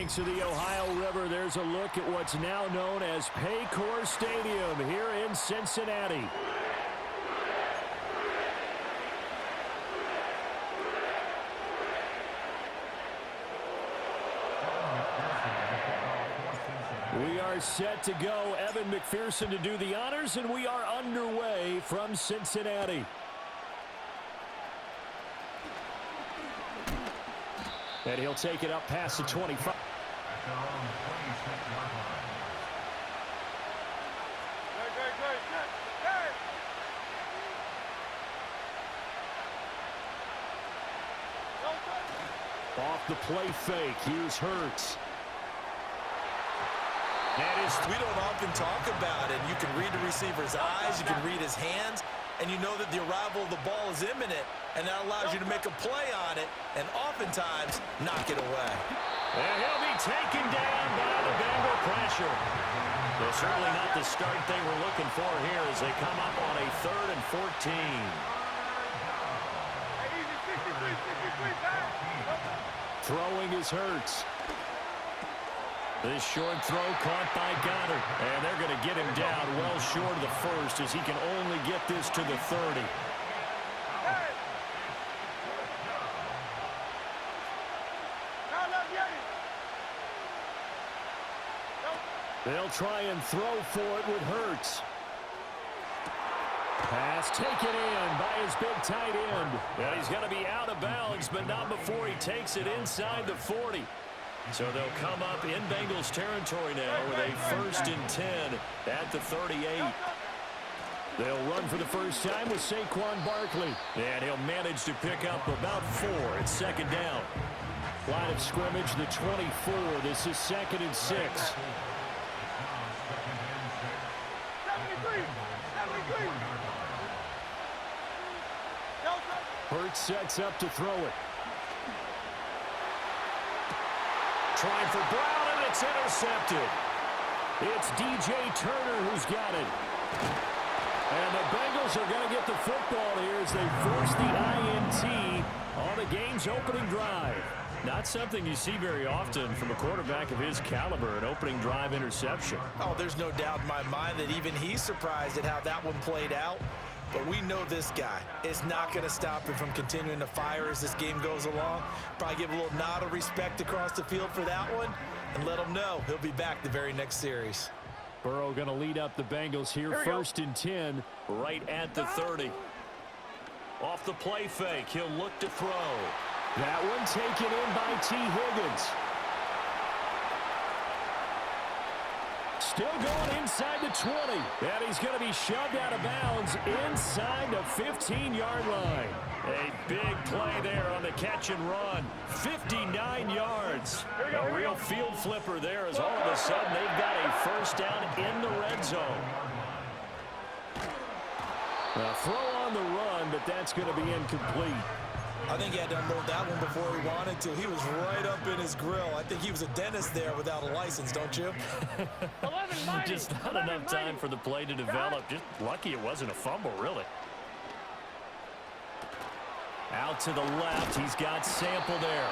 banks of the Ohio River, there's a look at what's now known as Paycor Stadium here in Cincinnati. We are set to go. Evan McPherson to do the honors, and we are underway from Cincinnati. And he'll take it up past the 25. Off the play fake. Here's Hurts. We don't often talk about it. You can read the receiver's eyes, you can read his hands, and you know that the arrival of the ball is imminent, and that allows you to make a play on it and oftentimes knock it away. And he'll be taken down by the Bengal pressure. Well, certainly not the start they were looking for here as they come up on a 3rd and 14. Throwing is Hurts. This short throw caught by Goddard. And they're going to get him down well short of the first as he can only get this to the 30. They'll try and throw for it with Hurts. Pass taken in by his big tight end. And he's going to be out of bounds, but not before he takes it inside the 40. So they'll come up in Bengals territory now with a 1st and 10 at the 38. They'll run for the first time with Saquon Barkley. And he'll manage to pick up about 4 at 2nd down. Line of scrimmage, the 24. This is 2nd and 6. Hurts sets up to throw it. Trying for Brown, and it's intercepted. It's DJ Turner who's got it. And the Bengals are going to get the football here as they force the INT on the game's opening drive. Not something you see very often from a quarterback of his caliber, an opening drive interception. Oh, there's no doubt in my mind that even he's surprised at how that one played out. But we know this guy is not going to stop him from continuing to fire as this game goes along. Probably give a little nod of respect across the field for that one and let him know he'll be back the very next series. Burrow going to lead up the Bengals here, 1st and 10, right at the 30. Off the play fake, he'll look to throw. That one taken in by T. Higgins. Still going inside the 20. And he's going to be shoved out of bounds inside the 15-yard line. A big play there on the catch and run. 59 yards. A real field flipper there as all of a sudden they've got a 1st down in the red zone. A throw on the run, but that's going to be incomplete. I think he had to unload that one before he wanted to. He was right up in his grill. I think he was a dentist there without a license, don't you? Just not enough time for the play to develop. Just lucky it wasn't a fumble, really. Out to the left. He's got Sample there.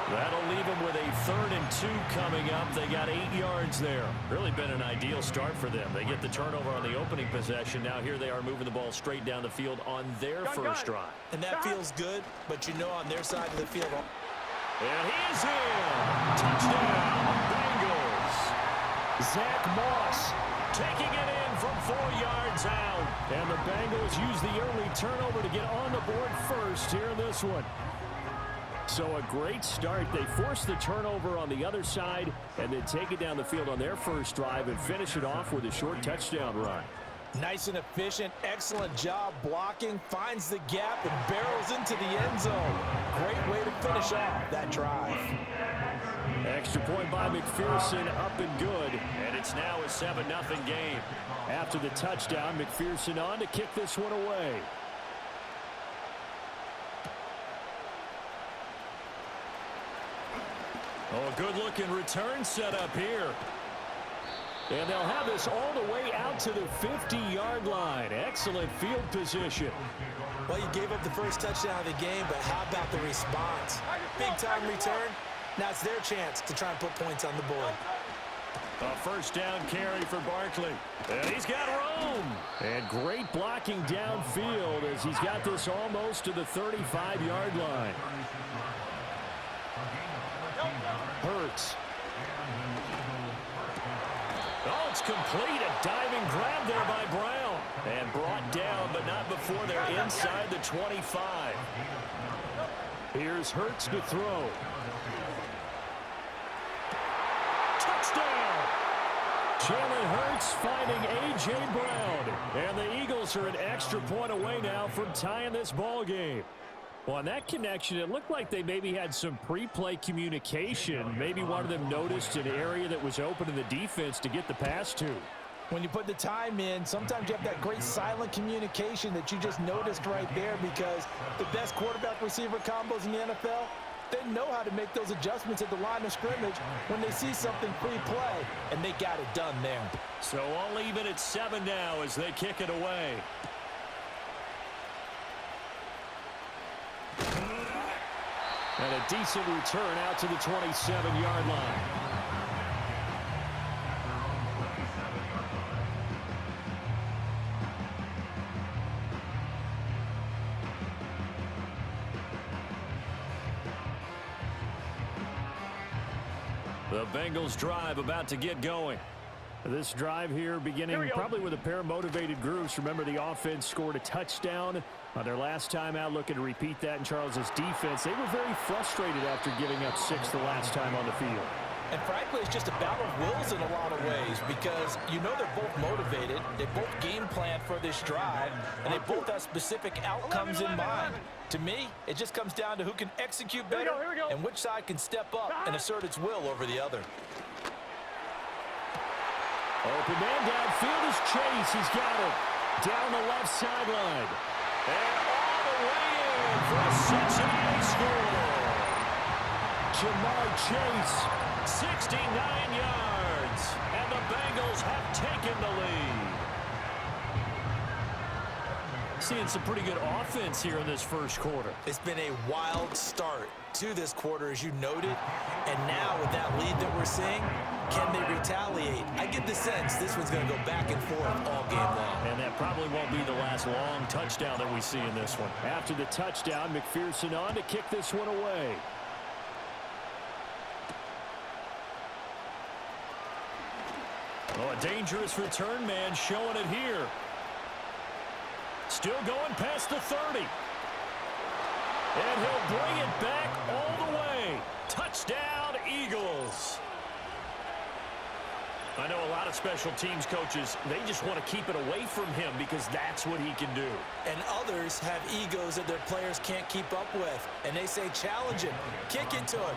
That'll leave him with a 3rd and 2 coming up. They got 8 yards there. Really been an ideal start for them. They get the turnover on the opening possession. Now here they are moving the ball straight down the field on their first drive. And that feels good, but you know on their side of the field. And he's in. Touchdown, Bengals. Zach Moss taking it in from 4 yards out. And the Bengals use the early turnover to get on the board first here in this one. So a great start. They force the turnover on the other side and then take it down the field on their first drive and finish it off with a short touchdown run. Nice and efficient. Excellent job blocking. Finds the gap and barrels into the end zone. Great way to finish off that drive. Extra point by McPherson, up and good. And it's now a 7-0 game. After the touchdown, McPherson on to kick this one away. Oh, a good-looking return set up here. And they'll have this all the way out to the 50-yard line. Excellent field position. Well, you gave up the first touchdown of the game, but how about the response? Big-time return, Now it's their chance to try and put points on the board. A first down carry for Barkley. And he's got room. And great blocking downfield as he's got this almost to the 35-yard line. Hurts. Oh, it's complete. A diving grab there by Brown. And brought down, but not before they're inside the 25. Here's Hurts to throw. Touchdown! Jalen Hurts finding A.J. Brown. And the Eagles are an extra point away now from tying this ball game. Well, on that connection, it looked like they maybe had some pre-play communication. Maybe one of them noticed an area that was open in the defense to get the pass to. When you put the time in, sometimes you have that great silent communication that you just noticed right there, because the best quarterback-receiver combos in the NFL, they know how to make those adjustments at the line of scrimmage when they see something pre-play, and they got it done there. So all even at 7 now as they kick it away. And a decent return out to the 27-yard line. The Bengals drive about to get going. This drive here beginning probably with a pair of motivated groups. Remember, the offense scored a touchdown on their last time out. Looking to repeat that in Charles's defense. They were very frustrated after giving up 6 the last time on the field. And frankly, it's just a battle of wills in a lot of ways, because you know they're both motivated. They both game plan for this drive, and they both have specific outcomes in mind. To me, it just comes down to who can execute better and which side can step up and assert its will over the other. Open man downfield is Chase. He's got it. Down the left sideline. And all the way in for a Cincinnati score. Jamar Chase, 69 yards. And the Bengals have taken the lead. Seeing some pretty good offense here in this first quarter. It's been a wild start to this quarter, as you noted. And now with that lead that we're seeing, can they retaliate? I get the sense this one's going to go back and forth all game long. And that probably won't be the last long touchdown that we see in this one. After the touchdown, McPherson on to kick this one away. Oh, a dangerous return man showing it here. Still going past the 30. And he'll bring it back all the way. Touchdown, Eagles. I know a lot of special teams coaches, they just want to keep it away from him because that's what he can do. And others have egos that their players can't keep up with. And they say, challenge him, kick it to him.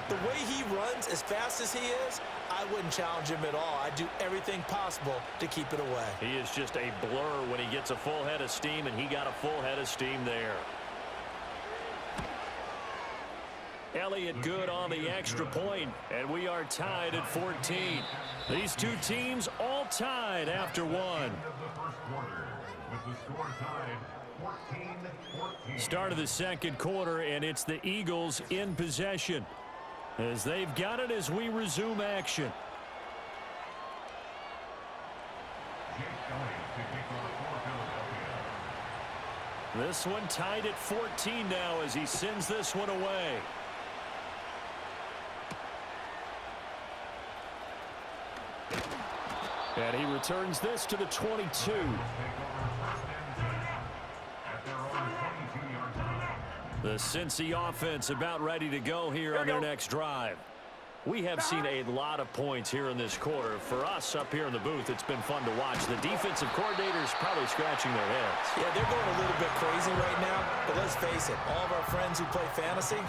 The way he runs as fast as he is, I wouldn't challenge him at all. I'd do everything possible to keep it away. He is just a blur when he gets a full head of steam, and he got a full head of steam there. Elliott good on the extra point, and we are tied at 14. These two teams all tied after one. Start of the second quarter, and it's the Eagles in possession as they've got it as we resume action. This one tied at 14 now as he sends this one away. And he returns this to the 22. The Cincy offense about ready to go here on their next drive. We have seen a lot of points here in this quarter. For us up here in the booth, it's been fun to watch. The defensive coordinators probably scratching their heads. Yeah, they're going a little bit crazy right now, but let's face it, all of our friends who play fantasy,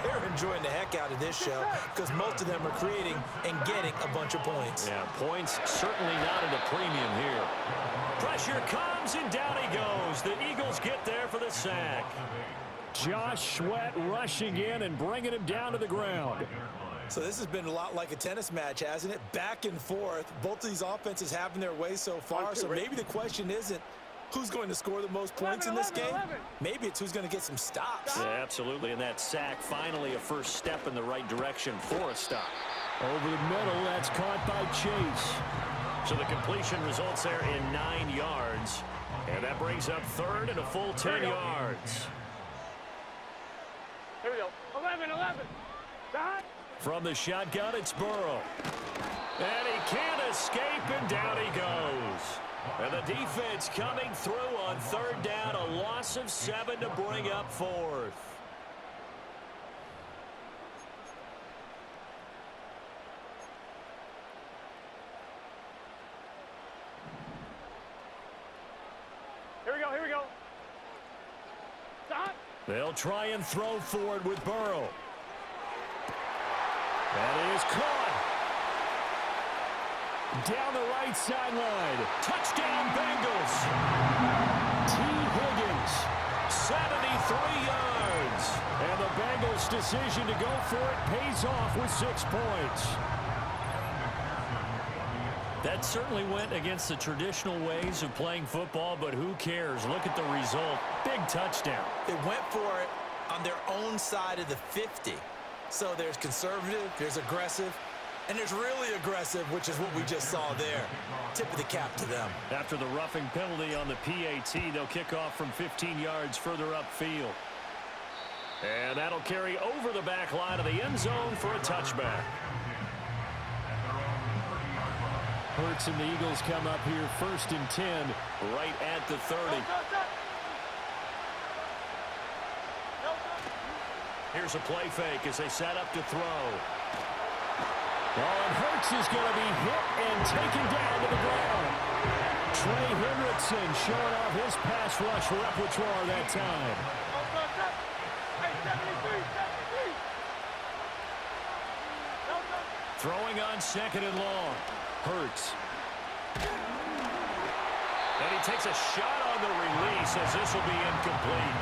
they're enjoying the heck out of this show because most of them are creating and getting a bunch of points. Yeah, points certainly not at a premium here. Pressure comes, and down he goes. The Eagles get there for the sack. Josh Sweat rushing in and bringing him down to the ground. So this has been a lot like a tennis match, hasn't it? Back and forth. Both of these offenses having their way so far. So maybe the question isn't, who's going to score the most points in this game? Maybe it's who's going to get some stops. Yeah, absolutely. And that sack, finally a first step in the right direction for a stop. Over the middle, that's caught by Chase. So the completion results there in 9 yards. And that brings up third and a full 10 yards. Here we go. 11. Dot. From the shotgun, it's Burrow. And he can't escape, and down he goes. And the defense coming through on third down, a loss of 7 to bring up fourth. Here we go. Stop. They'll try and throw forward with Burrow. That is caught. Down the right sideline. Touchdown, Bengals. T. Higgins, 73 yards. And the Bengals' decision to go for it pays off with 6 points. That certainly went against the traditional ways of playing football, but who cares? Look at the result. Big touchdown. They went for it on their own side of the 50. So there's conservative, there's aggressive, and there's really aggressive, which is what we just saw there. Tip of the cap to them. After the roughing penalty on the PAT, they'll kick off from 15 yards further upfield. And that'll carry over the back line of the end zone for a touchback. Hurts and the Eagles come up here 1st and 10. Right at the 30. Here's a play fake as they set up to throw. And Hurts is going to be hit and taken down to the ground. Trey Hendrickson showing off his pass rush repertoire that time. Throwing on 2nd and long. Hurts. And he takes a shot on the release as this will be incomplete.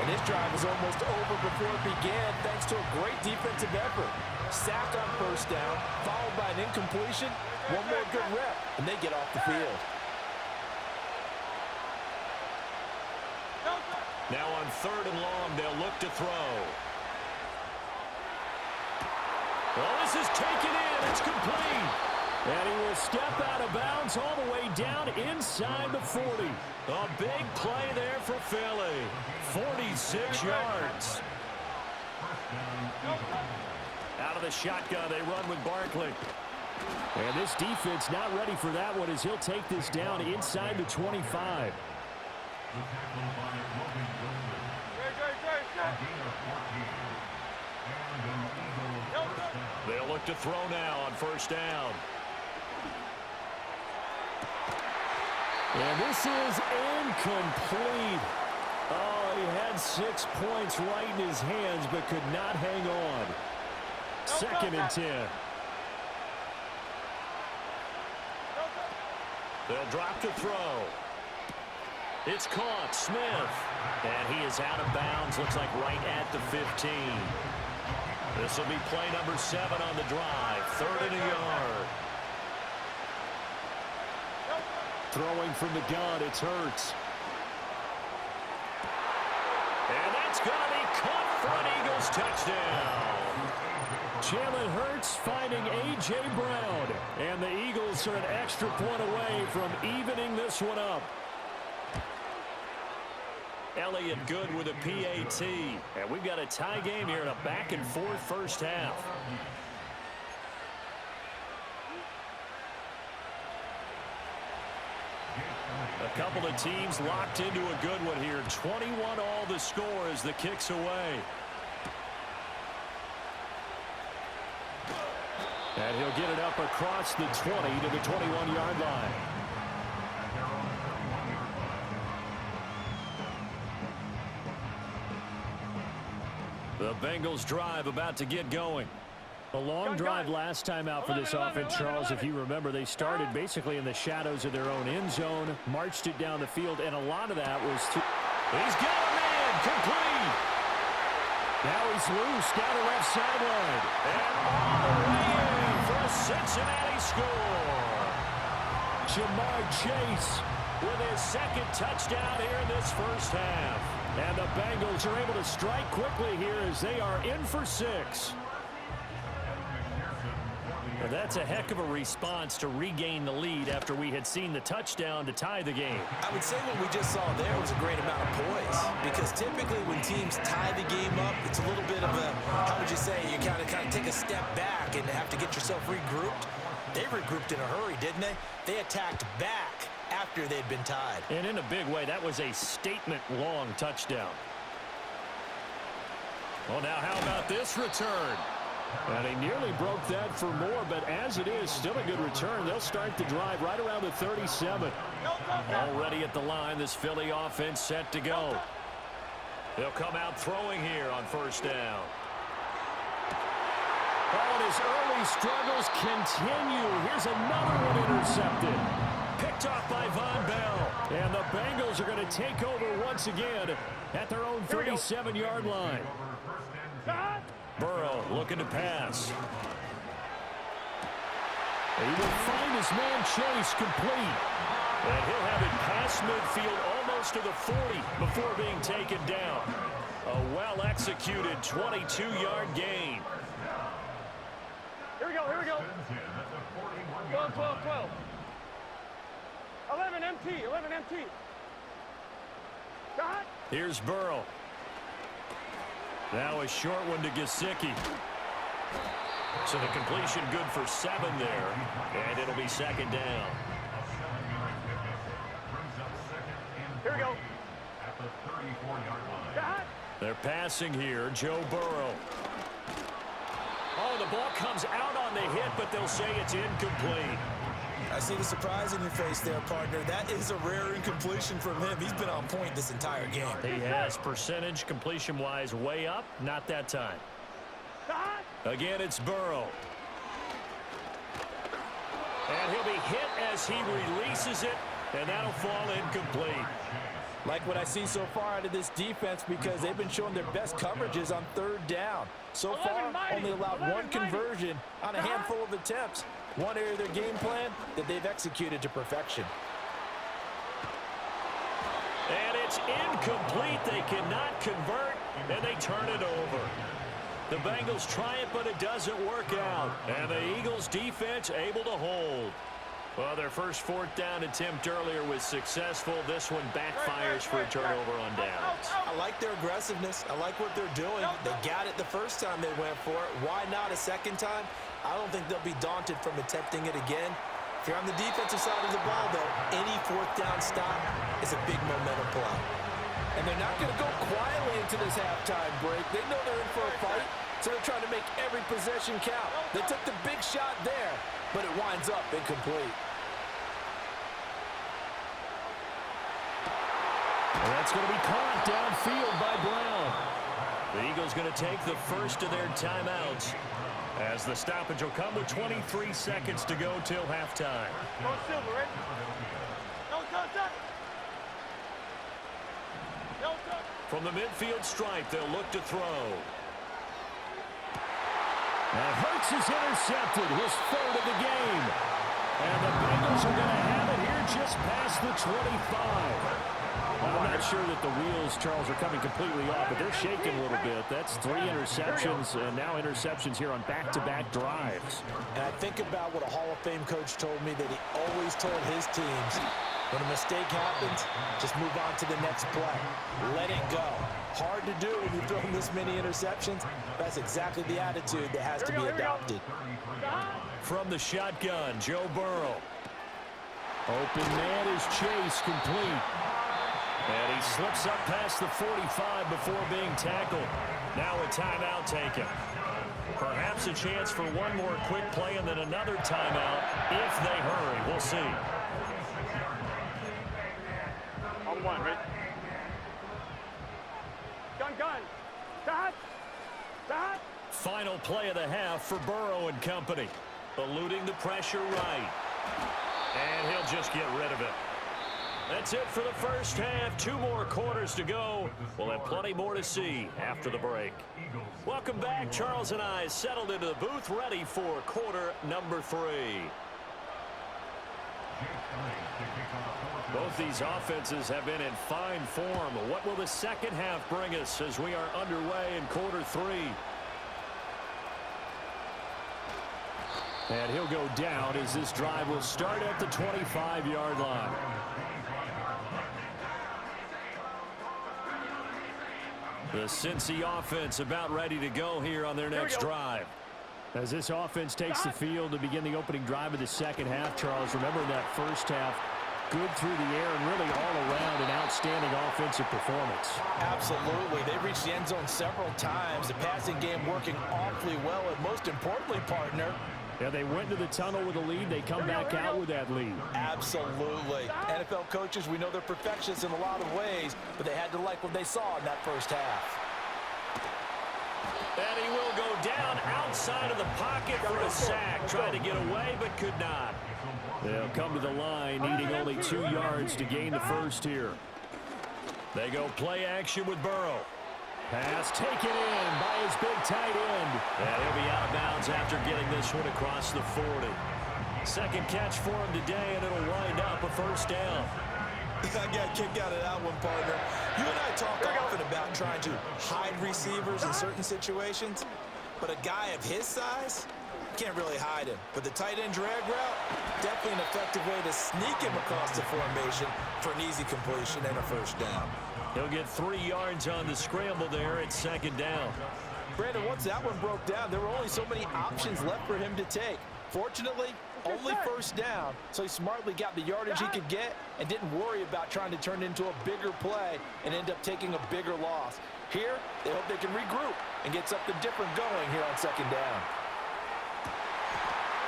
And this drive was almost over before it began thanks to a great defensive effort. Sacked on 1st down, followed by an incompletion. One more good rep, and they get off the field. Now on 3rd and long, they'll look to throw. Well, this is taken in. It's complete. And he will step out of bounds all the way down inside the 40. A big play there for Philly. 46 yards. Out of the shotgun, they run with Barkley. And this defense not ready for that one as he'll take this down inside the 25. They'll look to throw now on 1st down. And this is incomplete. Oh, he had 6 points right in his hands, but could not hang on. 2nd and 10. They'll drop to throw. It's caught. Smith. And he is out of bounds. Looks like right at the 15. This will be play number 7 on the drive. 3rd and a yard. Throwing from the gun, it's Hurts. And that's going to be caught for an Eagles touchdown. Jalen Hurts finding A.J. Brown. And the Eagles are an extra point away from evening this one up. Elliott good with a PAT. And we've got a tie game here in a back-and-forth first half. A couple of teams locked into a good one here. 21 all the score as the kick's away. And he'll get it up across the 20 to the 21-yard line. The Bengals drive about to get going. A long drive last time out for this offense, Charles. If you remember, they started basically in the shadows of their own end zone, marched it down the field, and a lot of that was to... He's got a man, complete. Now he's loose down the left sideline. And all the way in for a Cincinnati score. Jamar Chase with his second touchdown here in this first half. And the Bengals are able to strike quickly here as they are in for 6. Well, that's a heck of a response to regain the lead after we had seen the touchdown to tie the game. I would say what we just saw there was a great amount of poise, because typically when teams tie the game up, it's a little bit of a, how would you say, you kind of take a step back and have to get yourself regrouped. They regrouped in a hurry, didn't they? They attacked back after they'd been tied. And in a big way, that was a statement-long touchdown. Well, now how about this return? And he nearly broke that for more, but as it is, still a good return. They'll start the drive right around the 37. Already at the line, this Philly offense set to go. They'll come out throwing here on first down. Oh, and his early struggles continue. Here's another one intercepted. Picked off by Von Bell. And the Bengals are going to take over once again at their own 37-yard line. Burrow looking to pass. He will find his man Chase complete. And he'll have it past midfield almost to the 40 before being taken down. A well-executed 22-yard gain. Here we go, here we go. 12, 12, 12. 11 MT, 11 MT. Shot. Here's Burrow. Now a short one to Gesicki. So the completion good for 7 there. And it'll be second down. Here we go. Shot. They're passing here. Joe Burrow. Oh, the ball comes out on the hit, but they'll say it's incomplete. I see the surprise in your face there, partner. That is a rare incompletion from him. He's been on point this entire game. He has percentage completion-wise way up. Not that time. Again, it's Burrow. And he'll be hit as he releases it, and that'll fall incomplete. Like what I see so far out of this defense, because they've been showing their best coverages on third down. So far, only allowed one conversion on a handful of attempts. One area of their game plan that they've executed to perfection. And it's incomplete. They cannot convert, and they turn it over. The Bengals try it, but it doesn't work out. And the Eagles' defense able to hold. Well, their first fourth down attempt earlier was successful. This one backfires for a turnover on downs. I like their aggressiveness. I like what they're doing. They got it the first time they went for it. Why not a second time? I don't think they'll be daunted from attempting it again. If you're on the defensive side of the ball, though, any fourth down stop is a big momentum play. And they're not going to go quietly into this halftime break. They know they're in for a fight, so they're trying to make every possession count. They took the big shot there, but it winds up incomplete. And that's going to be caught downfield by Brown. The Eagles going to take the first of their timeouts as the stoppage will come with 23 seconds to go till halftime. Go Silver, ready? Don't touch that. Don't touch. From the midfield stripe, they'll look to throw. And Hurts is intercepted, his third of the game. And the Bengals are going to have it here just past the 25. I'm not sure that the wheels, Charles, are coming completely off, but they're shaking a little bit. That's 3 interceptions, and now interceptions here on back-to-back drives. And I think about what a Hall of Fame coach told me, that he always told his teams, when a mistake happens, just move on to the next play. Let it go. Hard to do when you're throwing this many interceptions. That's exactly the attitude that has to be adopted. From the shotgun, Joe Burrow. Open man is Chase, complete. And he slips up past the 45 before being tackled. Now a timeout taken. Perhaps a chance for one more quick play and then another timeout if they hurry. We'll see. On one, right? Gun. Shot. Shot. Final play of the half for Burrow and company. Eluding the pressure right. And he'll just get rid of it. That's it for the first half. 2 more quarters to go. We'll have plenty more to see after the break. Welcome back. Charles and I settled into the booth, ready for quarter number 3. Both these offenses have been in fine form. What will the second half bring us as we are underway in quarter 3? And he'll go down as this drive will start at the 25-yard line. The Cincy offense about ready to go here on their next drive. As this offense takes the field to begin the opening drive of the second half, Charles, remember in that first half, good through the air and really all around an outstanding offensive performance. Absolutely. They reached the end zone several times. The passing game working awfully well, and most importantly, partner, yeah, they went to the tunnel with a lead. They come back out with that lead. Absolutely. NFL coaches, we know they're perfectionists in a lot of ways, but they had to like what they saw in that first half. And he will go down outside of the pocket for a sack. Tried to get away, but could not. They'll come to the line, needing only 2 yards to gain the first here. They go play action with Burrow. Pass taken in by his big tight end. And he'll be out of bounds after getting this one across the 40. Second catch for him today, and it'll wind up a first down. I got kicked out of that one, partner. You and I talk often about trying to hide receivers in certain situations, but a guy of his size can't really hide him. But the tight end drag route, definitely an effective way to sneak him across the formation for an easy completion and a first down. He'll get 3 yards on the scramble there at second down. Brandon, once that one broke down, there were only so many options left for him to take. Fortunately, only first down, so he smartly got the yardage he could get and didn't worry about trying to turn it into a bigger play and end up taking a bigger loss. Here, they hope they can regroup and get something different going here on second down.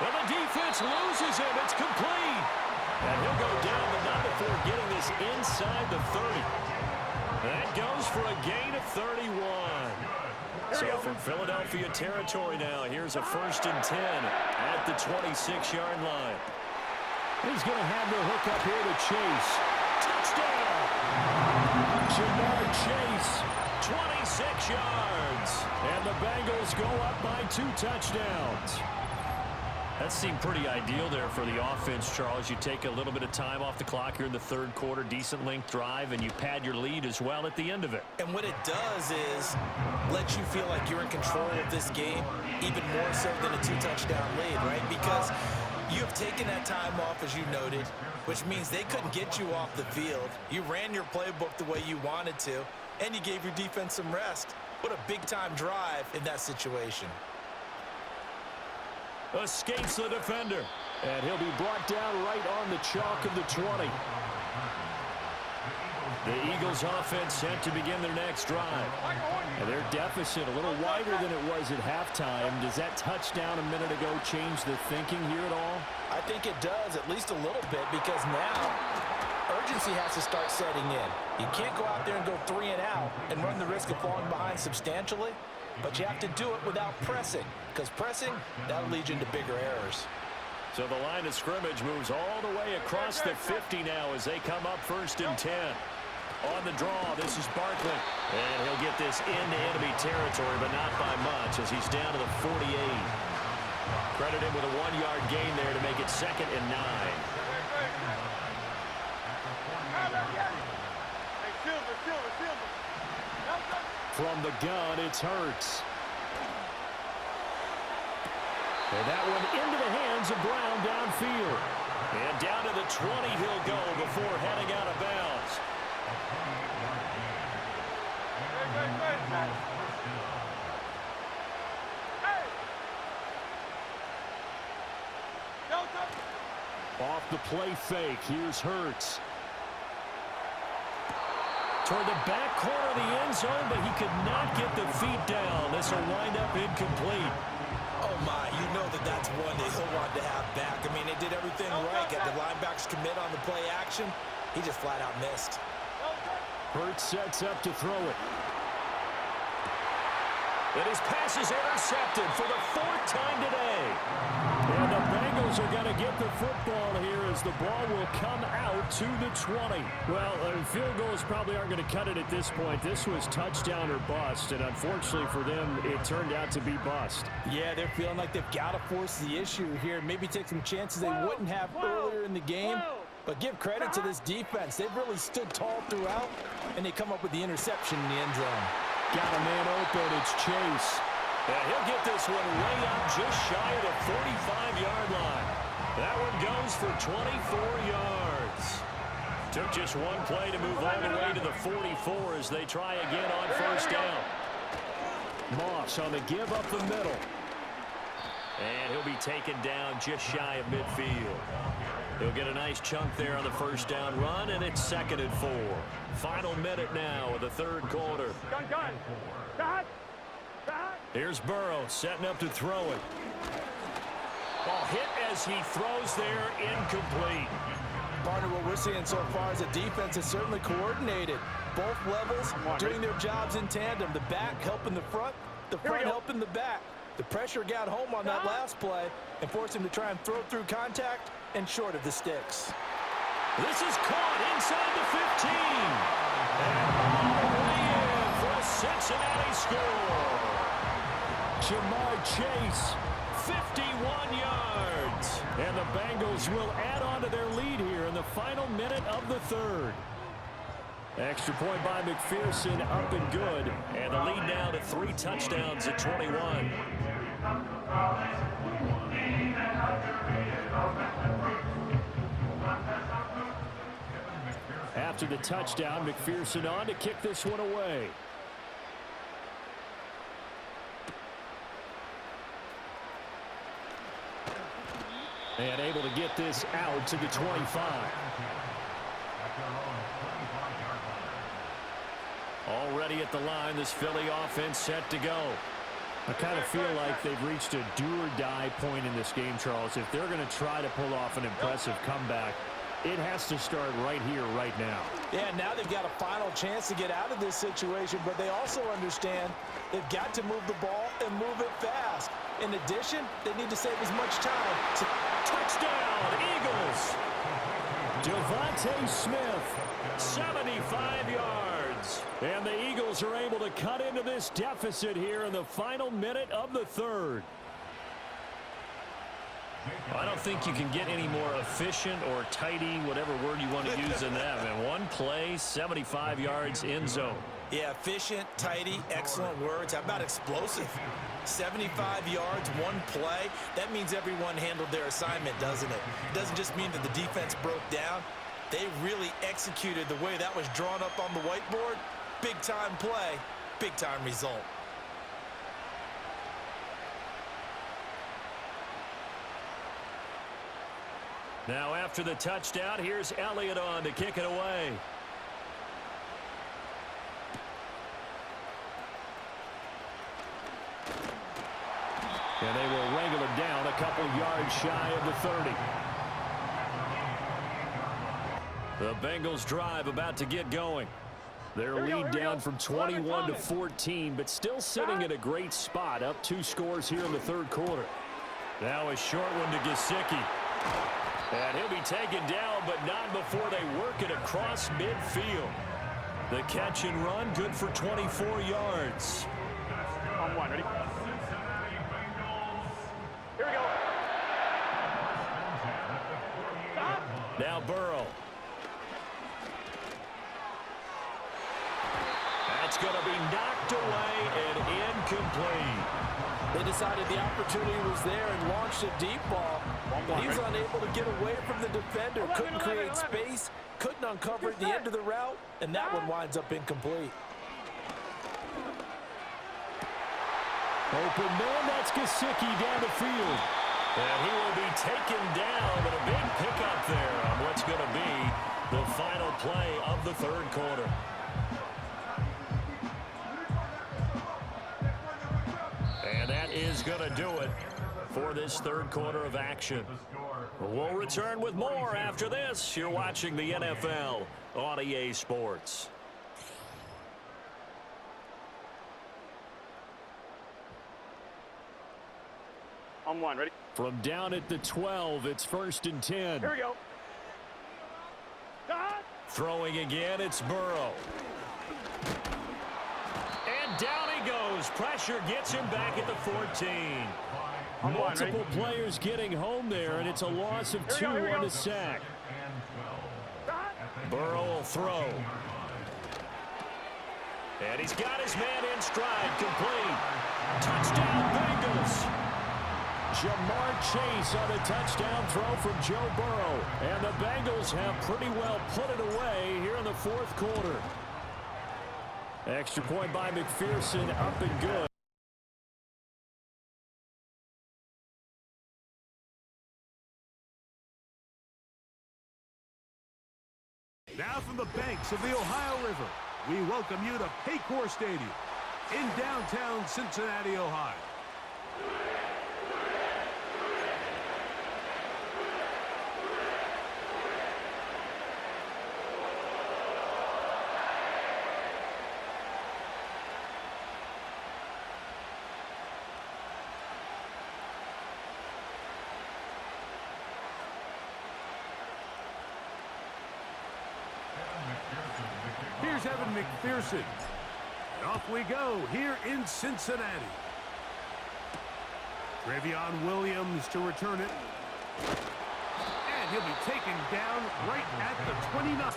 Well, the defense loses him. It's complete. And he'll go down, but not before getting this inside the 30. That goes for a gain of 31. So from Philadelphia territory now, here's a 1st and 10 at the 26-yard line. He's going to have the hook up here to Chase. Touchdown! Jamar Chase, 26 yards. And the Bengals go up by 2 touchdowns. That seemed pretty ideal there for the offense, Charles. You take a little bit of time off the clock here in the third quarter, decent length drive, and you pad your lead as well at the end of it. And what it does is let you feel like you're in control of this game, even more so than a 2-touchdown lead, right? Because you have taken that time off, as you noted, which means they couldn't get you off the field. You ran your playbook the way you wanted to, and you gave your defense some rest. What a big-time drive in that situation. Escapes the defender, and he'll be brought down right on the chalk of the 20. The Eagles offense set to begin their next drive. And their deficit a little wider than it was at halftime. Does that touchdown a minute ago change the thinking here at all? I think it does, at least a little bit, because now urgency has to start setting in. You can't go out there and go 3 and out and run the risk of falling behind substantially. But you have to do it without pressing, because pressing, that'll lead you into bigger errors. So the line of scrimmage moves all the way across the 50 now as they come up 1st and 10. On the draw, this is Barkley. And he'll get this into enemy territory, but not by much as he's down to the 48. Credit him with a 1-yard gain there to make it 2nd and 9. From the gun, it's Hurts. And that one into the hands of Brown downfield. And down to the 20 he'll go before heading out of bounds. Off the play fake, here's Hurts. Toward the back corner of the end zone, but he could not get the feet down. This will wind up incomplete. Oh, my, you know that's one that he'll want to have back. I mean, they did everything right. Got the linebackers commit on the play action. He just flat out missed. Hurts sets up to throw it. And his pass is intercepted for the 4th time today. And the Bengals are going to get the football here as the ball will come out to the 20. Well, field goals probably aren't going to cut it at this point. This was touchdown or bust, and unfortunately for them, it turned out to be bust. Yeah, they're feeling like they've got to force the issue here. Maybe take some chances they wouldn't have earlier in the game. But give credit to this defense. They've really stood tall throughout, and they come up with the interception in the end zone. Got a man open. It's Chase. Yeah, he'll get this one way up just shy of the 45-yard line. That one goes for 24 yards. Took just one play to move all the way to the 44 as they try again on first down. Moss on the give up the middle. And he'll be taken down just shy of midfield. He'll get a nice chunk there on the first down run, and it's 2nd and 4. Final minute now of the third quarter. Gun. Stop. Here's Burrow setting up to throw it. Ball hit as he throws there, incomplete. Partner, what we're seeing so far is a defense is certainly coordinated. Both levels doing their jobs in tandem. The back helping the front helping the back. The pressure got home on that last play and forced him to try and throw through contact and short of the sticks. This is caught inside the 15. And all the way in for a Cincinnati score. Jamar Chase, 51 yards. And the Bengals will add on to their lead here in the final minute of the third. Extra point by McPherson, up and good. And the lead now to 3 touchdowns at 21. After the touchdown, McPherson on to kick this one away. And able to get this out to the 25. Already at the line, this Philly offense set to go. I kind of feel like they've reached a do-or-die point in this game, Charles. If they're going to try to pull off an impressive comeback, it has to start right here, right now. Yeah, now they've got a final chance to get out of this situation, but they also understand they've got to move the ball and move it fast. In addition, they need to save as much time. Touchdown, Eagles! Devontae Smith, 75 yards. and the Eagles are able to cut into this deficit here in the final minute of the third. I don't think you can get any more efficient or tidy, whatever word you want to use in that. Man, one play, 75 yards, end zone. Yeah, efficient, tidy, excellent words. How about explosive? 75 yards, one play. That means everyone handled their assignment, doesn't it? It doesn't just mean that the defense broke down. They really executed the way that was drawn up on the whiteboard. Big-time play, big-time result. Now after the touchdown, here's Elliott on to kick it away. And they will wrangle it down a couple yards shy of the 30. The Bengals drive about to get going. Their lead down from 21 to 14, but still sitting at a great spot, up 2 scores here in the third quarter. Now a short one to Gesicki. And he'll be taken down, but not before they work it across midfield. The catch and run, good for 24 yards. On one, ready? Here we go. Stop. Now Burrow. That's going to be knocked away and incomplete. They decided the opportunity was there and launched a deep ball, but he was unable to get away from the defender, couldn't create space, couldn't uncover at the end of the route, and that one winds up incomplete. Open man, that's Gesicki down the field. And he will be taken down, but a big pickup there on what's going to be the final play of the third quarter. And that is going to do it for this third quarter of action. We'll return with more after this. You're watching the NFL on EA Sports. On one, ready? From down at the 12, it's 1st and 10. Here we go. Stop. Throwing again, it's Burrow. And down he goes. Pressure gets him back at the 14. Multiple players getting home there, and it's a loss of 2 on the sack. throw. And he's got his man in stride, complete. Touchdown, Bengals. Jamar Chase on a touchdown throw from Joe Burrow. And the Bengals have pretty well put it away here in the fourth quarter. Extra point by McPherson, up and good. Now from the banks of the Ohio River, we welcome you to Paycor Stadium in downtown Cincinnati, Ohio. Here's Evan McPherson. And off we go here in Cincinnati. Travion Williams to return it. And he'll be taken down right at the 29.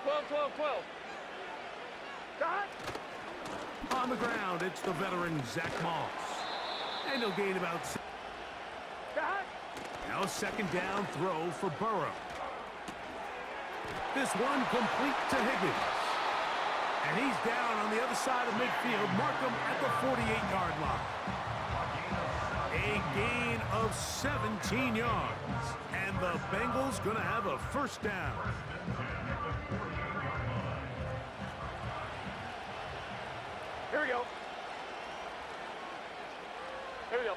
12, 12, 12. Got. On the ground, it's the veteran Zach Moss. And he'll gain about... Got. Now second down throw for Burrow. This one complete to Higgins. And he's down on the other side of midfield. Mark him at the 48-yard line. A gain of 17 yards. And the Bengals going to have a first down. Here we go. Here we go.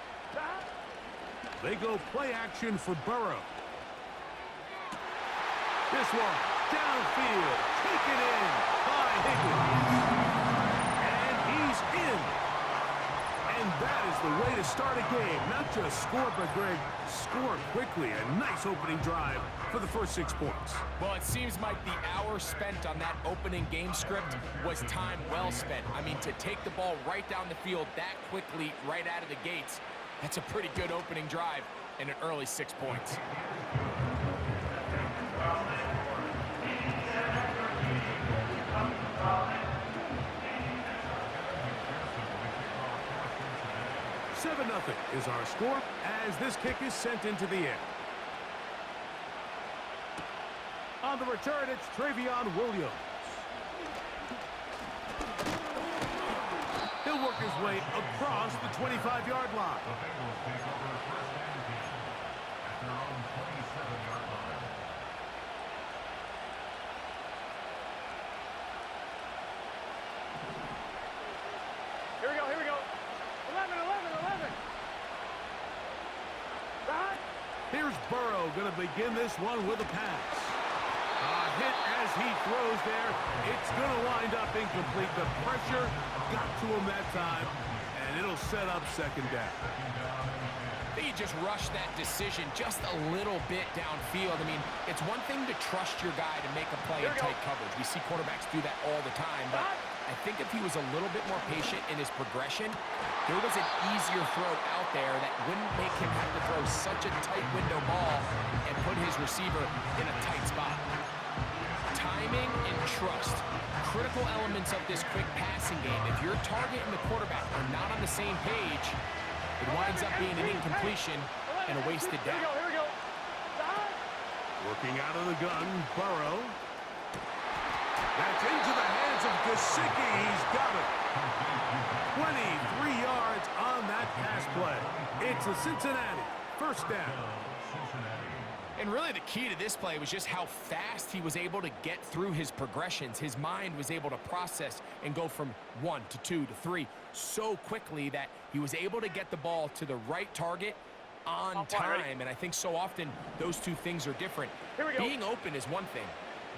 They go play action for Burrow. This one, downfield, taken in by Higgins. And he's in. And that is the way to start a game. Not just score, but, Greg, score quickly. A nice opening drive for the first 6 points. Well, it seems like the hour spent on that opening game script was time well spent. I mean, to take the ball right down the field that quickly right out of the gates, that's a pretty good opening drive and an early 6 points. Seven 0 is our score as this kick is sent into the air. On the return, it's Travion Williams. He'll work his way across the 25-yard line. Here we go, here we go. 11, 11, 11. Right. Here's Burrow going to begin this one with a pass. A hit as he throws there. It's going to wind up incomplete. The pressure got to him that time, and it'll set up second down. I think he just rushed that decision just a little bit downfield. I mean, it's one thing to trust your guy to make a play in tight coverage. We see quarterbacks do that all the time, but I think if he was a little bit more patient in his progression, there was an easier throw out there that wouldn't make him have to throw such a tight window ball and put his receiver in a tight spot. Timing and trust, critical elements of this quick passing game. If your target and the quarterback are not on the same page, it winds up being an incompletion and a wasted down. Here we go. Working out of the gun, Burrow. That's into the hands of Gesicki. He's got it. 23 yards on that pass play. It's a Cincinnati first down. And really the key to this play was just how fast he was able to get through his progressions. His mind was able to process and go from 1 to 2 to 3 so quickly that he was able to get the ball to the right target on time. And I think so often those two things are different. Being open is one thing.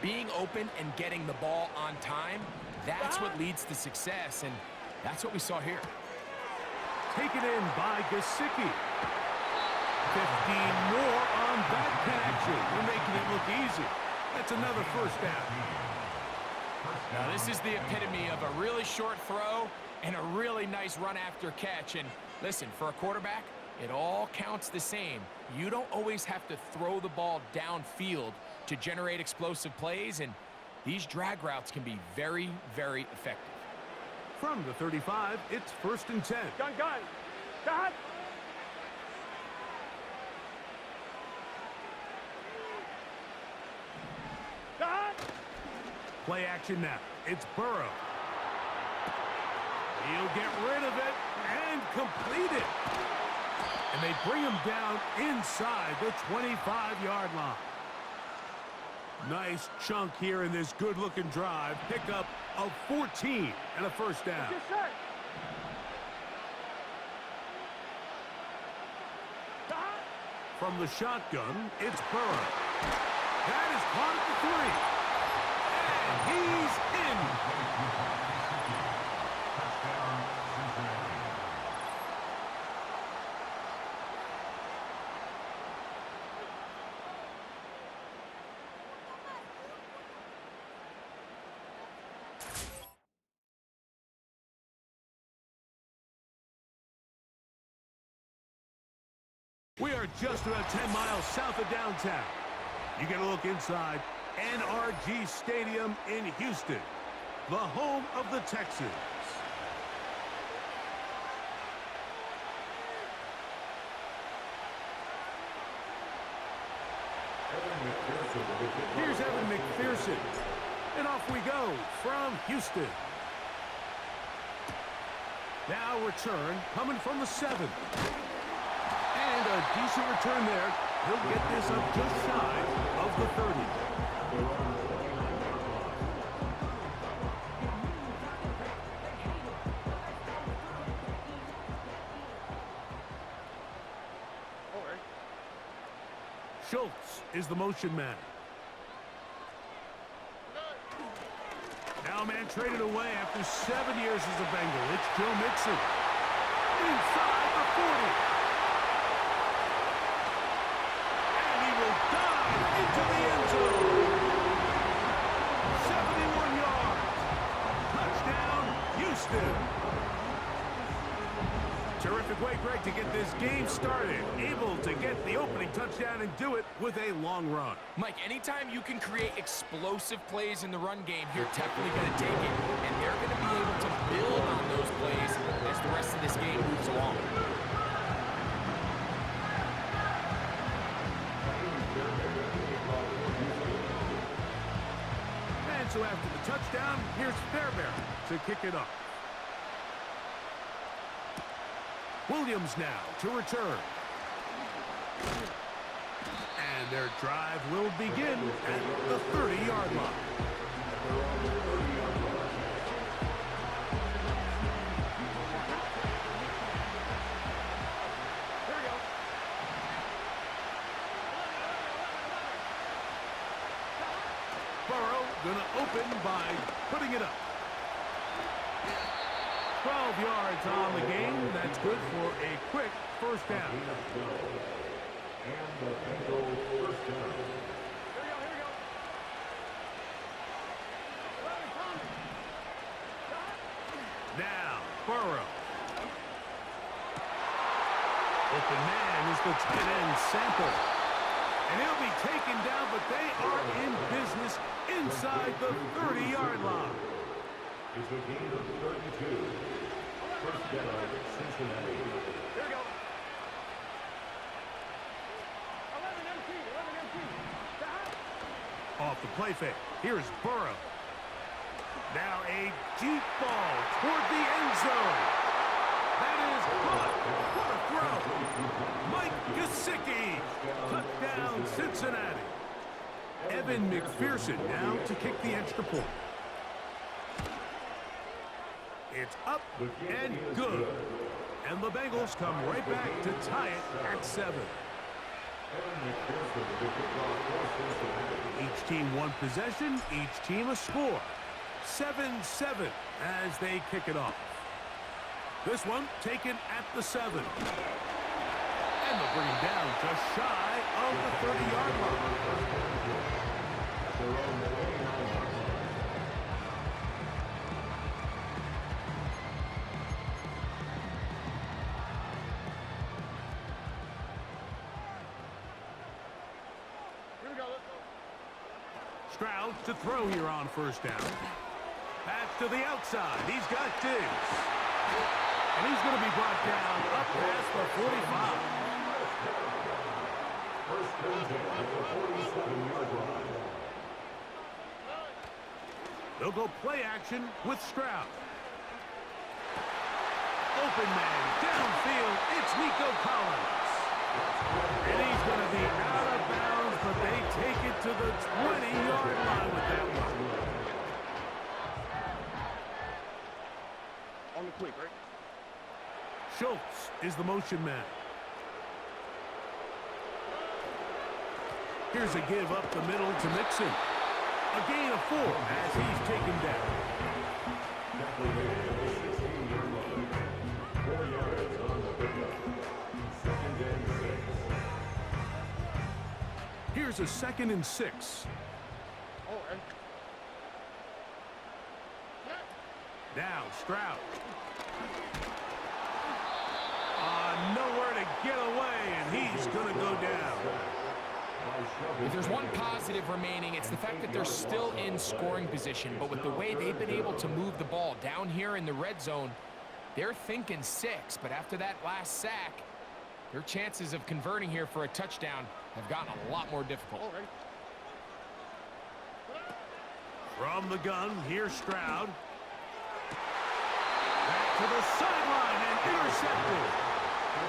Being open and getting the ball on time, that's what leads to success, and that's what we saw here. Taken in by Gesicki. 15 more on that connection. They're making it look easy. That's another first down. Now this is the epitome of a really short throw and a really nice run after catch. And listen, for a quarterback, it all counts the same. You don't always have to throw the ball downfield to generate explosive plays, and these drag routes can be very, very effective. From the 35, it's 1st and 10. Gun, gun. Gun. Gun. Play action now. It's Burrow. He'll get rid of it and complete it. And they bring him down inside the 25-yard line. Nice chunk here in this good-looking drive. Pickup of 14 and a first down. Yes, sir. From the shotgun, it's Burrow. That is caught at the 3. And he's in. We are just about 10 miles south of downtown. You get a look inside NRG Stadium in Houston, the home of the Texans. Here's Evan McPherson. And off we go from Houston. Now return coming from the 7th. And a decent return there. He'll get this up just shy of the 30. Schultz is the motion man. Now man traded away after 7 years as a Bengal. It's Joe Mixon. Inside the 40. Into the end zone. 71 yards. Touchdown, Houston. Terrific way, Greg, to get this game started. Able to get the opening touchdown and do it with a long run. Mike, anytime you can create explosive plays in the run game, you're definitely going to take it. And they're going to be able to build on those plays as the rest of this game moves along. So after the touchdown, here's Fairbairn to kick it off. Williams now to return. And their drive will begin at the 30-yard line. Gonna open by putting it up. 12 yards on the game. That's good for a quick first down. Now, Burrow. Open man is the tight end Sample. And he'll be taken down, but they are in business inside the 30-yard line. It's a gain of 32. First down, Cincinnati. Here we go. 11 MT, 11 MT. Off the play fake. Here's Burrow. Now a deep ball toward the end zone. That is caught. What a throw. Mike Gesicki. Touchdown, Cincinnati. Evan McPherson now to kick the extra point. It's up and good. And the Bengals come right back to tie it at 7. Each team one possession, each team a score. 7-7 as they kick it off. This one taken at the 7. And they'll bring him down just shy of the 30-yard line. Here we go, let's go. Stroud to throw here on first down. Pass to the outside. He's got Diggs. And he's going to be brought down up past the 45. First and 10 at the 47-yard line. They'll go play action with Stroud. Open man, downfield, it's Nico Collins. And he's going to be out of bounds, but they take it to the 20-yard line with that one. On the quick, right? Schultz is the motion man. Here's a give up the middle to Mixon. A gain of 4 as he's taken down. Calculated at the 16-yard line. 4 yards on the pickup. Second and 6. Here's a 2nd and 6. Oh, and Now Stroud. Nowhere to get away, and he's going to go down. If there's one positive remaining, it's the fact that they're still in scoring position. But with the way they've been able to move the ball down here in the red zone, they're thinking 6. But after that last sack, their chances of converting here for a touchdown have gotten a lot more difficult. From the gun, here's Stroud. Back to the sideline and intercepted.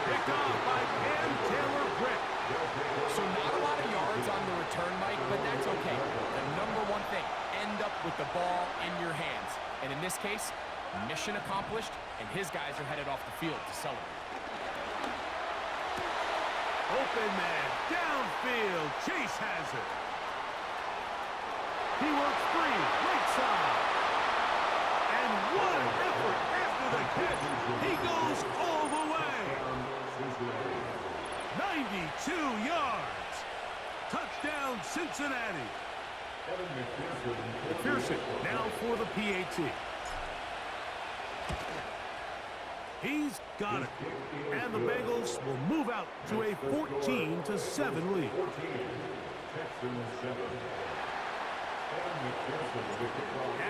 Picked off by Cam Taylor-Britt. So not a lot of yards on the return, Mike, but that's okay. The number one thing, end up with the ball in your hands. And in this case, mission accomplished, and his guys are headed off the field to celebrate. Open man, downfield. Chase has it. He works free, right side. And what an effort after the catch. He goes all the way. 92 yards. Touchdown, Cincinnati. McPherson now for the PAT. He's got it. And the Bengals will move out to a 14-7 lead.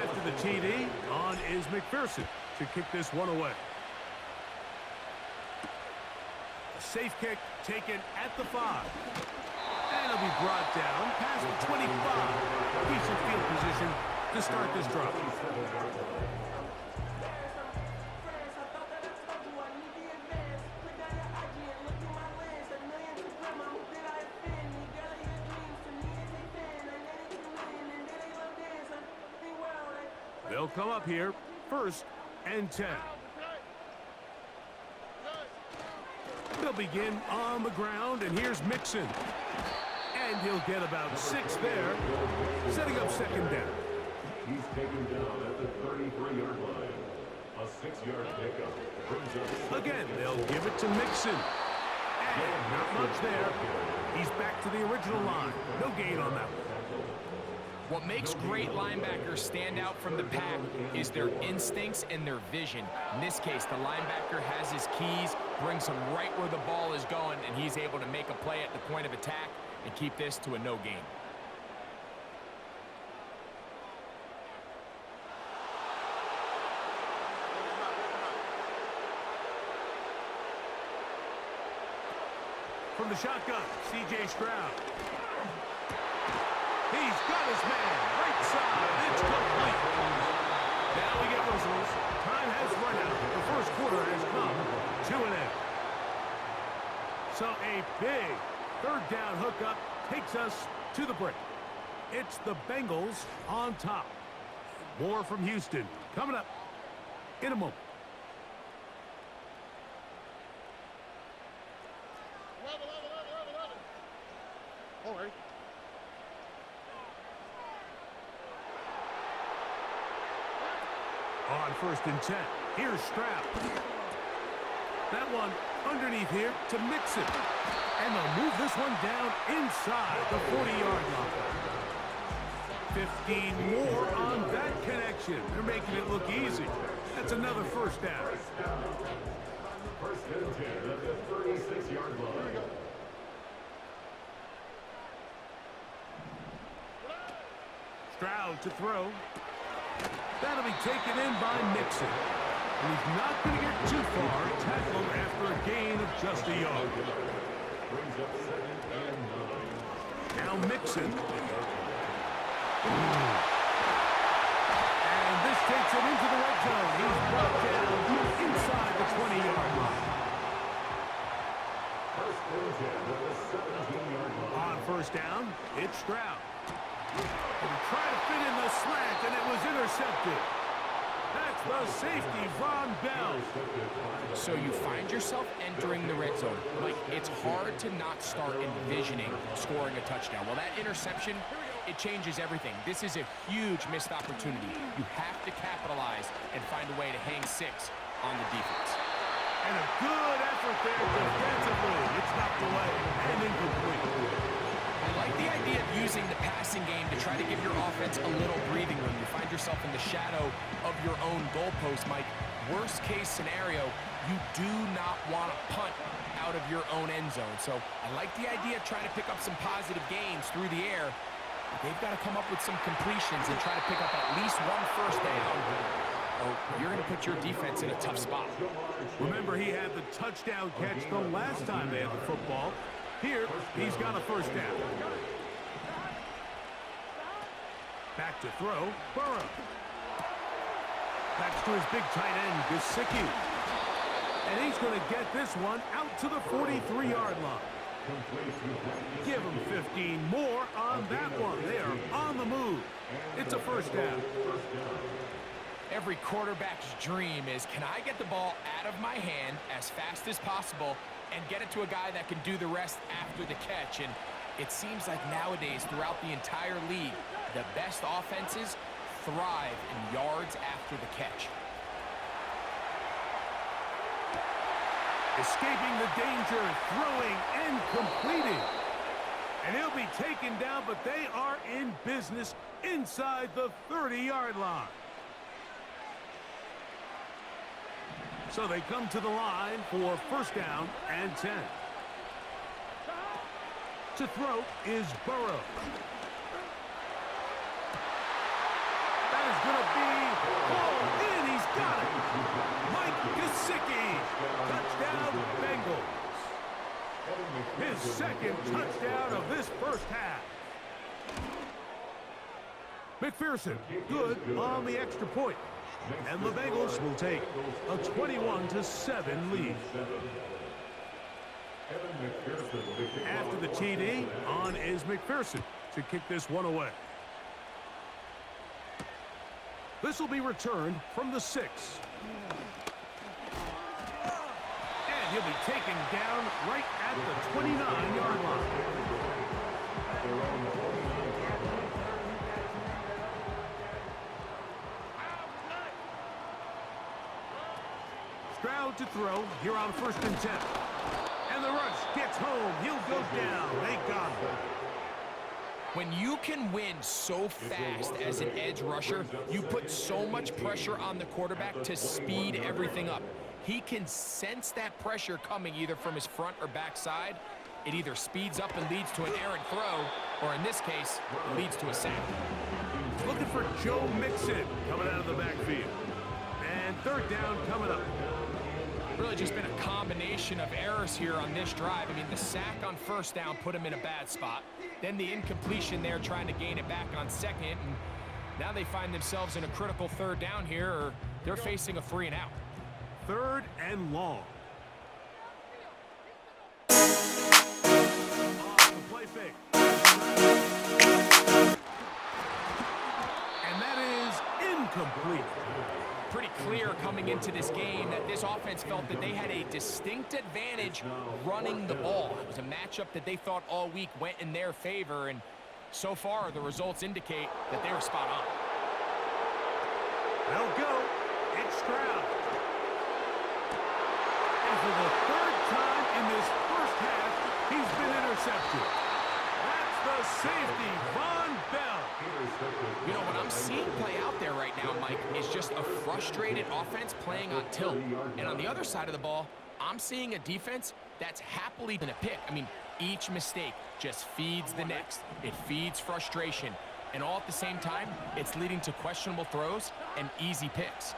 After the TD, on is McPherson to kick this one away. A safe kick taken at the 5. And it'll be brought down past the 25. Decent field position to start this drive. They'll come up here, 1st and 10. They'll begin on the ground, and here's Mixon. And he'll get about 6 there, setting up 2nd down. He's taken down at the 33-yard line. A 6-yard pickup brings up. Again, they'll give it to Mixon. And not much there. He's back to the original line. No gain on that one. What makes great linebackers stand out from the pack is their instincts and their vision. In this case, the linebacker has his keys, brings him right where the ball is going, and he's able to make a play at the point of attack and keep this to a no gain. From the shotgun, C.J. Stroud. He's got his man, right side, it's complete. Now we get whistles. Time has run out. The first quarter has come to an end. So a big 3rd down hookup takes us to the break. It's the Bengals on top. More from Houston coming up in a moment. all right. On 1st and 10, here's Stroud. That one underneath here to Mixon. And they'll move this one down inside the 40-yard line. 15 more on that connection. They're making it look easy. That's another 1st down. 1st and 10 at the 36-yard line. Stroud to throw. That'll be taken in by Mixon. And he's not going to get too far, tackled after a gain of just a yard. Brings up 2nd and 9. Now Mixon. And this takes him into the red zone. He's brought down inside the 20-yard line. First and 10 at the 17-yard line. On first down, it's Stroud. And he tried to fit in the slant, and it was intercepted. That's the safety, Von Bell. So you find yourself entering the red zone. Like, it's hard to not start envisioning scoring a touchdown. Well, that interception, it changes everything. This is a huge missed opportunity. You have to capitalize and find a way to hang 6 on the defense. And a good effort there defensively. It's knocked away and incomplete. I like the idea of using the passing game to try to give your offense a little breathing room. You find yourself in the shadow of your own goalpost, Mike. Worst case scenario, you do not want to punt out of your own end zone. So I like the idea of trying to pick up some positive gains through the air. But they've got to come up with some completions and try to pick up at least 1 first down, or you're going to put your defense in a tough spot. Remember, he had the touchdown catch the last time they had the football. Here, he's got a first down. Back to throw, Burrow. Backs to his big tight end, Gesicki. And he's going to get this one out to the 43-yard line. Give him 15 more on that one. They are on the move. It's a first down. Every quarterback's dream is, can I get the ball out of my hand as fast as possible and get it to a guy that can do the rest after the catch? And it seems like nowadays, throughout the entire league, the best offenses thrive in yards after the catch. Escaping the danger, throwing and completing. And he'll be taken down, but they are in business inside the 30-yard line. So they come to the line for first down and 10. To throw is Burrow. That is going to be pulled in. He's got it. Mike Gesicki. Touchdown, Bengals. His second touchdown of this first half. McPherson, good on the extra point. And the Bengals will take a 21-7 lead. After the TD, on is McPherson to kick this one away. This will be returned from the 6. And he'll be taken down right at the 29-yard line. Stroud to throw here on first and 10. And the rush gets home. He'll go down. They got him. When you can win so fast as an edge rusher, you put so much pressure on the quarterback to speed everything up. He can sense that pressure coming either from his front or back side. It either speeds up and leads to an errant throw, or in this case, it leads to a sack. He's looking for Joe Mixon coming out of the backfield. And third down coming up. Really just been a combination of errors here on this drive. I mean, the sack on first down put him in a bad spot. Then the incompletion there trying to gain it back on second. And now they find themselves in a critical third down here, or they're facing a 3 and out. Third and long. On the play fake. And that is incomplete. Pretty clear coming into this game that this offense felt that they had a distinct advantage running the ball. It was a matchup that they thought all week went in their favor, and so far the results indicate that they were spot on. They'll go. It's Stroud. And for the third time in this first half, he's been intercepted. That's the safety, Von Bell. You know, what I'm seeing play out there right now, Mike, is just a frustrated offense playing on tilt. And on the other side of the ball, I'm seeing a defense that's happily going to pick. I mean, each mistake just feeds the next. It feeds frustration. And all at the same time, it's leading to questionable throws and easy picks.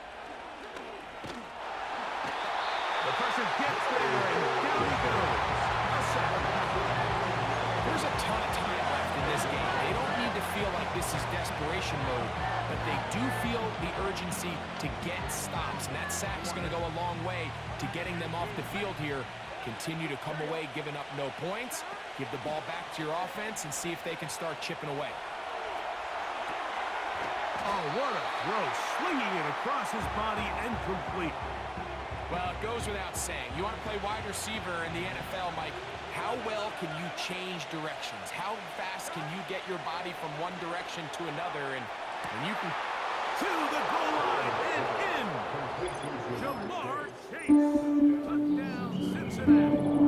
The pressure gets there, and down he goes. A sack. There's a ton of time left in this game. They don't need to feel like this is desperation mode, but they do feel the urgency to get stops. And that sack's going to go a long way to getting them off the field here. Continue to come away giving up no points. Give the ball back to your offense and see if they can start chipping away. Oh, what a throw. Swinging it across his body and complete. Well, it goes without saying. You want to play wide receiver in the NFL, Mike, how well can you change directions? How fast can you get your body from one direction to another? And you can... To the goal line and in. Jamar Chase. Touchdown, Cincinnati.